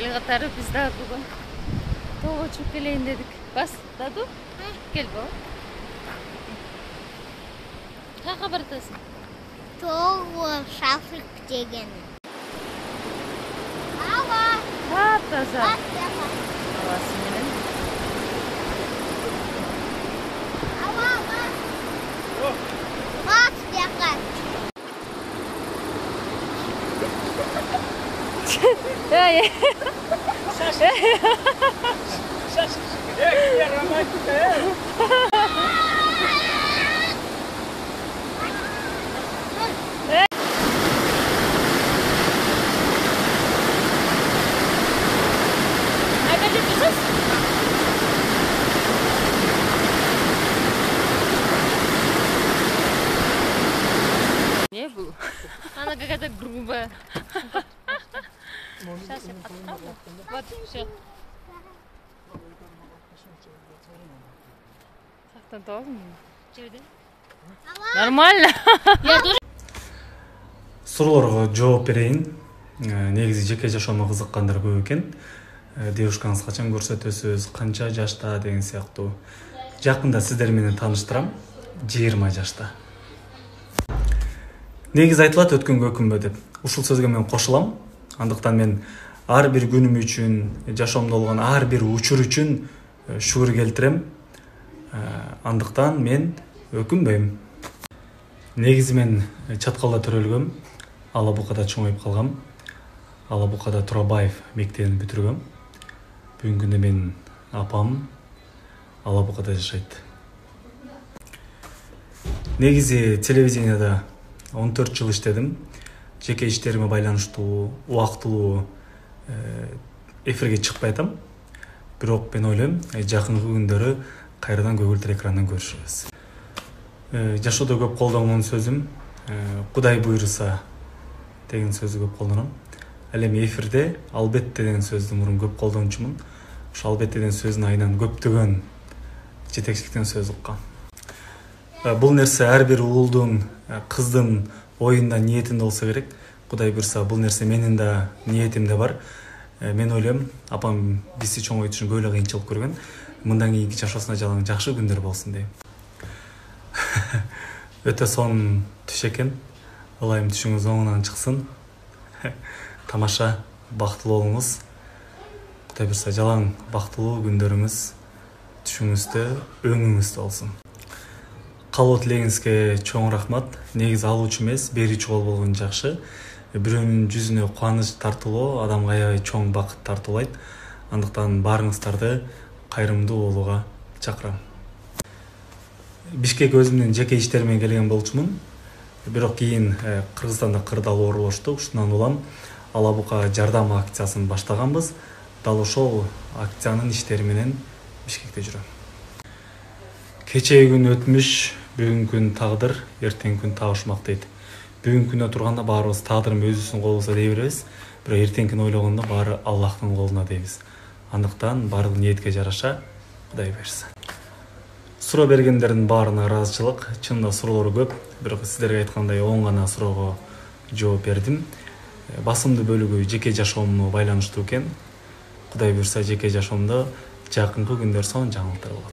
Эл катары биз дагы бүгүн тоого чыгып келейин дедик. Бас, Даду? Кел бaba. Каяка баратасың? Тоого шашлык жеген. Ава. Таза. Авасы менен. Ава. Бак бияка. Не bu? Она какая-то грубая. Сейчас я подставлю. Вот, все. Так-то должен. Нормально. Я тоже. Суроолорго жооп берейин. Негизи жеке жашоомо кызыккандар көп экен. Девушкаңыз качан көрсөтөсүз, канча жашта деген сыяктуу. Жакында сиздер менен тааныштырам. 20 жашта. Негизи айтылат өткөнгө өкүнбө деп. Ушул сөзгө мен кошулам. Андыктан мен ар бир күнүм үчүн, жашоомдо болгон ар бир учур үчүн шүгүр келтирем. Андыктан мен өкүнбөйм. Негизи мен Чаткалда төрөлгөм. Алабукада чоңоюп калгам. Алабукада Турабаев мектебин бүтүргөм. Бүгүнкү күндө мен апам Алабукада жашайт. Негизи телевиденияда 14 жыл иштедим. Жеке иштериме байланыштуу, убактылуу эфирге чыкпай атам. Бирок мен ойлойм, жакынкы күндөрү кайрадан көгүлтүр экрандан көрүшөбүз. Жашоодо көп колдонгон сөзүм Кудай буйруса деген сөздү көп колдоном. Ал эми эфирде албетте деген сөздү мурун көп колдончумун. Ошо албетте деген сөздүн айынан көптөгөн жетекчиликтен сөз уккам. Бул нерсе ар бир уулдун, кыздын оюнда, ниетинде болсо керек. Кудай буйруса бул нерсе менин да ниетимде бар. Мен ойлойм, апам бизди чоңойтуу үчүн көп эле кыйынчылык көргөн. Мындан кийинки жашоосуна жалаң жакшы күндөр болсун дейм. Өтө сонун түш экен. Ылайым түшүңүз оңунан чыксын. Тамаша, бактылуу болуңуз. Кудай буйруса жалаң бактылуу күндөрүңүз түшүңүздө, өңүңүздө болсун. Калоо тилегиңизге чоң рахмат. Негизи алуучу эмес, берүүчү болгон жакшы. Бирөөнүн жүзүнө кубаныч тартуулоо адамга аябай чоң бакыт тартуулайт. Андыктан баарыңыздарды кайрымдуу болууга чакырам. Бишкек өзүмдүн жеке иштерим менен келген болчумун. Бирок кийин Кыргызстанда кырдаал оорулаштык. Ушундан улам Алабука жардам акциясын баштаганбыз. Дал ошол акциянын иштери менен Бишкекте жүрөм. Кечээ күн өтмүш, бүгүнкү күн тагдыр, эртең күн табышмак дейт. Бүгүнкү күндө турганда баарыбыз тагдырым өзүбүздүн колубузда дей беребиз, бирок эртеңкини ойлогондо баары Аллахтын колунда дейбиз. Андыктан баардык ниетке жараша Кудай буйруса. Суроо бергендердин баарына ыраазычылык. Чынында суроолор көп, бирок сиздерге айткандай 10 гана суроого жооп бердим. Басымдуу бөлүгү жеке жашоомдо байланыштуу экен. Кудай буйруса жеке жашоомдо жакынкы күндөр сонун жаңылыктар болот.